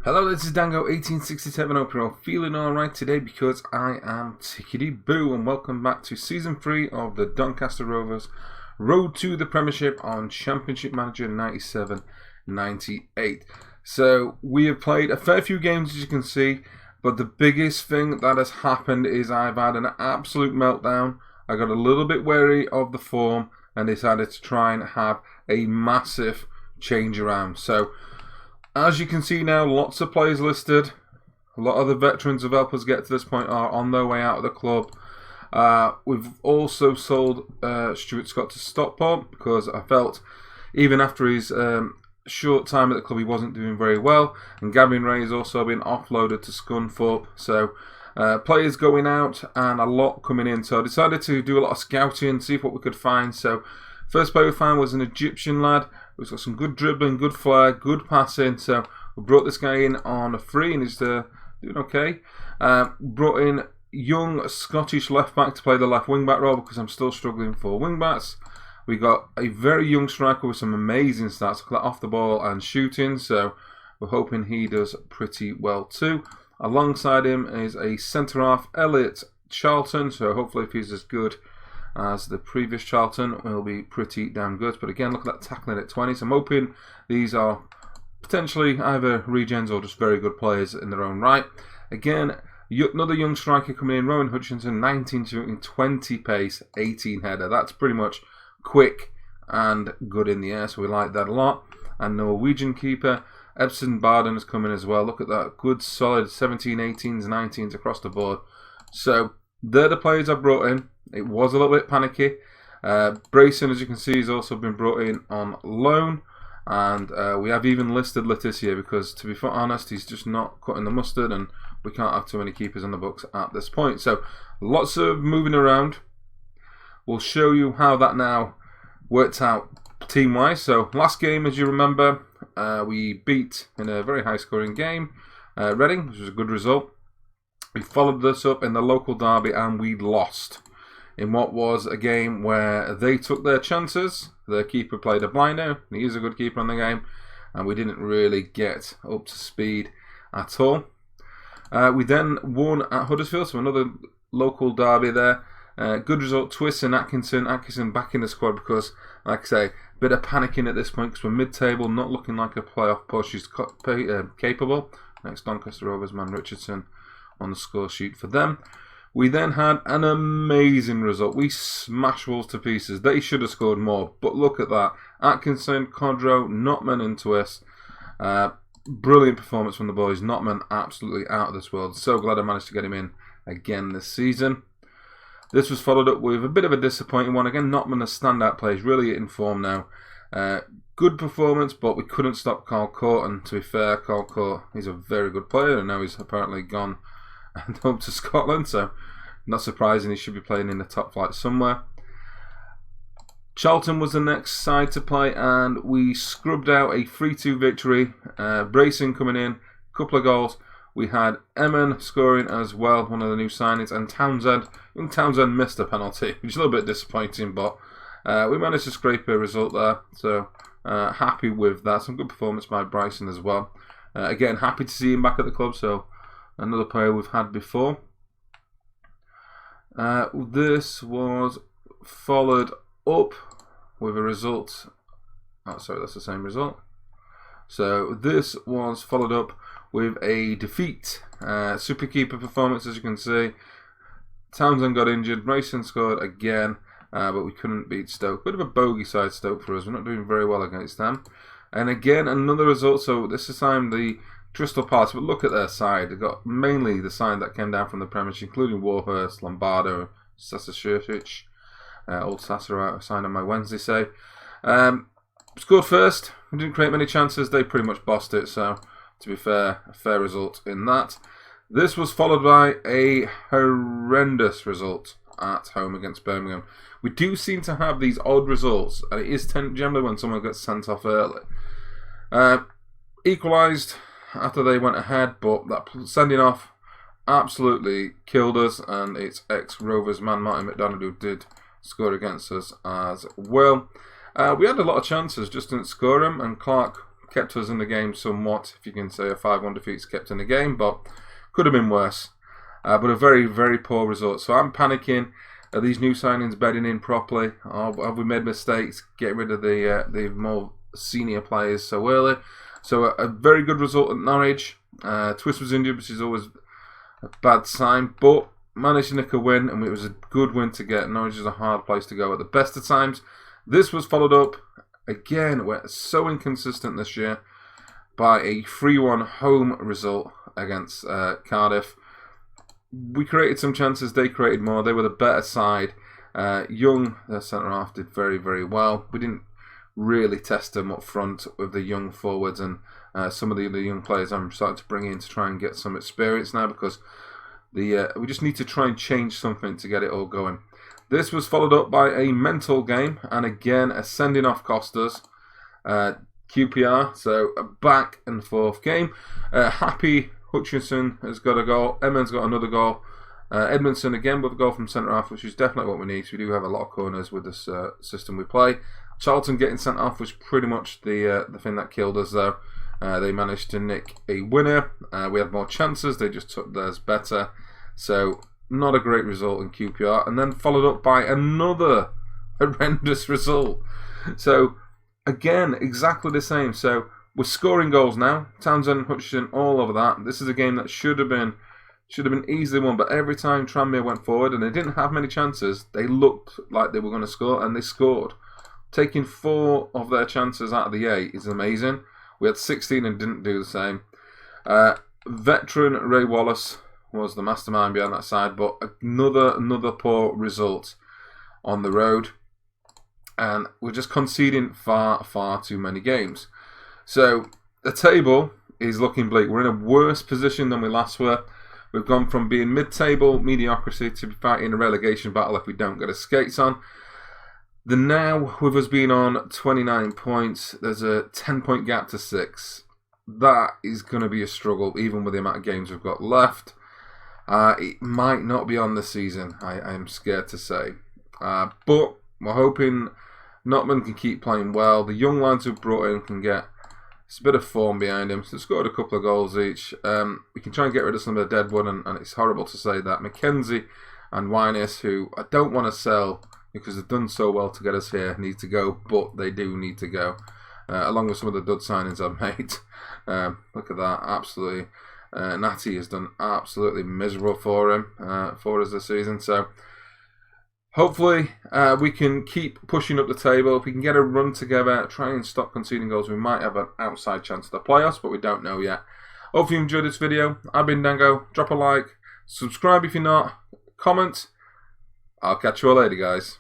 Hello, this is Dango1867. Hope you're all feeling alright today because I am tickety-boo, and welcome back to Season 3 of the Doncaster Rovers Road to the Premiership on Championship Manager 97-98. So, we have played a fair few games as you can see, but the biggest thing that has happened is I've had an absolute meltdown. I got a little bit wary of the form and decided to try and have a massive change around. So, as you can see now, lots of players listed. A lot of the veterans who have helped us get to this point are on their way out of the club. We've also sold Stuart Scott to Stockport because I felt even after his short time at the club he wasn't doing very well. And Gavin Ray has also been offloaded to Scunthorpe. So players going out and a lot coming in. So I decided to do a lot of scouting, see what we could find. So first player we found was an Egyptian lad who's got some good dribbling, good flair, good passing. So we brought this guy in on a free and he's doing okay. Brought in young Scottish left back to play the left wing back role because I'm still struggling for wing backs. We got a very young striker with some amazing stats, off the ball and shooting. So we're hoping he does pretty well too. Alongside him is a centre half, Elliot Charlton. So hopefully if he's as good as the previous Charlton, will be pretty damn good. But again, look at that tackling at 20. So I'm hoping these are potentially either regens or just very good players in their own right. Again, another young striker coming in, Rowan Hutchinson, 19 shooting, 20 pace, 18 header. That's pretty much quick and good in the air, so we like that a lot. And Norwegian keeper, Epson Barden is coming as well. Look at that, good solid 17, 18s, 19s across the board. So they're the players I brought in. It was a little bit panicky. Brayson, as you can see, has also been brought in on loan. And we have even listed Letitia because, to be honest, he's just not cutting the mustard and we can't have too many keepers on the books at this point. So, lots of moving around. We'll show you how that now worked out team-wise. So, last game, as you remember, we beat in a very high-scoring game Reading, which was a good result. We followed this up in the local derby and we lost in what was a game where they took their chances. Their keeper played a blinder, and he is a good keeper in the game, and we didn't really get up to speed at all. We then won at Huddersfield, so another local derby there. Good result, Twist and Atkinson. Atkinson back in the squad because, like I say, a bit of panicking at this point because we're mid-table, not looking like a playoff push. He's capable. Next, Doncaster Rovers, man Richardson on the score sheet for them. We then had an amazing result. We smashed Wolves to pieces. They should have scored more, but look at that. Atkinson, Codro, Notman and Twist. Brilliant performance from the boys. Notman absolutely out of this world. So glad I managed to get him in again this season. This was followed up with a bit of a disappointing one. Again, Notman a standout player. He's really in form now. Good performance, but we couldn't stop Carl Court. And to be fair, Carl Court, he's a very good player, and now he's apparently gone and home to Scotland, so not surprising he should be playing in the top flight somewhere. Charlton was the next side to play and we scrubbed out a 3-2 victory. Brayson coming in, a couple of goals. We had Eamon scoring as well, one of the new signings, and Townsend. Young Townsend missed a penalty, which is a little bit disappointing, but we managed to scrape a result there, so happy with that. Some good performance by Bryson as well. Again, happy to see him back at the club, so another player we've had before. This was followed up with a result. Oh, sorry, that's the same result. So this was followed up with a defeat. Super keeper performance, as you can see. Townsend got injured. Mason scored again, but we couldn't beat Stoke. Bit of a bogey side Stoke for us. We're not doing very well against them. And again, another result. So this is time the Crystal Palace, but look at their side. They've got mainly the side that came down from the Premiership, including Warhurst, Lombardo, Sasashurtic. Old Sasser signed on my Wednesday save. Scored first. We didn't create many chances. They pretty much bossed it, so to be fair, a fair result in that. This was followed by a horrendous result at home against Birmingham. We do seem to have these odd results, and it is generally when someone gets sent off early. Equalised after they went ahead, but that sending off absolutely killed us, and it's ex-Rovers man Martin McDonald who did score against us as well. We had a lot of chances, just didn't score them, and Clark kept us in the game somewhat, if you can say a 5-1 defeat's kept in the game, but could have been worse. But a very, very poor result. So I'm panicking. Are these new signings bedding in properly? Have we made mistakes? Get rid of the more senior players so early. So a very good result at Norwich. Twist was injured, which is always a bad sign, but managed to nick a win, and it was a good win to get. Norwich is a hard place to go at the best of times. This was followed up, again, we're so inconsistent this year, by a 3-1 home result against Cardiff. We created some chances, they created more. They were the better side. Young, their centre-half, did very, very well. We didn't really test them up front with the young forwards, and some of the other young players I'm starting to bring in to try and get some experience now, because we just need to try and change something to get it all going. This was followed up by a mental game, and again, a sending off cost us. QPR, so a back and forth game. Happy Hutchinson has got a goal. Edmund's got another goal. Edmondson again with a goal from centre half, which is definitely what we need. So we do have a lot of corners with this system we play. Charlton getting sent off was pretty much the thing that killed us, though. They managed to nick a winner. We had more chances. They just took theirs better. So not a great result in QPR. And then followed up by another horrendous result. So again, exactly the same. So we're scoring goals now. Townsend, Hutchinson, all over that. This is a game that should have been easily won, but every time Tranmere went forward and they didn't have many chances, they looked like they were going to score, and they scored. Taking 4 of their chances out of the 8 is amazing. We had 16 and didn't do the same. Veteran Ray Wallace was the mastermind behind that side, but another poor result on the road. And we're just conceding far, far too many games. So the table is looking bleak. We're in a worse position than we last were. We've gone from being mid-table mediocrity to fighting a relegation battle if we don't get our skates on. Now, with us being on 29 points, there's a 10-point gap to 6. That is going to be a struggle, even with the amount of games we've got left. It might not be on this season, I am scared to say. But we're hoping Notman can keep playing well. The young lads we've brought in can get a bit of form behind him. So they've scored a couple of goals each. We can try and get rid of some of the dead one, and it's horrible to say that. McKenzie and Winus, who I don't want to sell because they've done so well to get us here, need to go, but they do need to go. Along with some of the dud signings I've made. Look at that, absolutely. Natty has done absolutely miserable for us this season. So hopefully we can keep pushing up the table. If we can get a run together, try and stop conceding goals, we might have an outside chance of the playoffs, but we don't know yet. Hopefully you enjoyed this video. I've been Dango. Drop a like, subscribe if you're not, comment. I'll catch you all later, guys.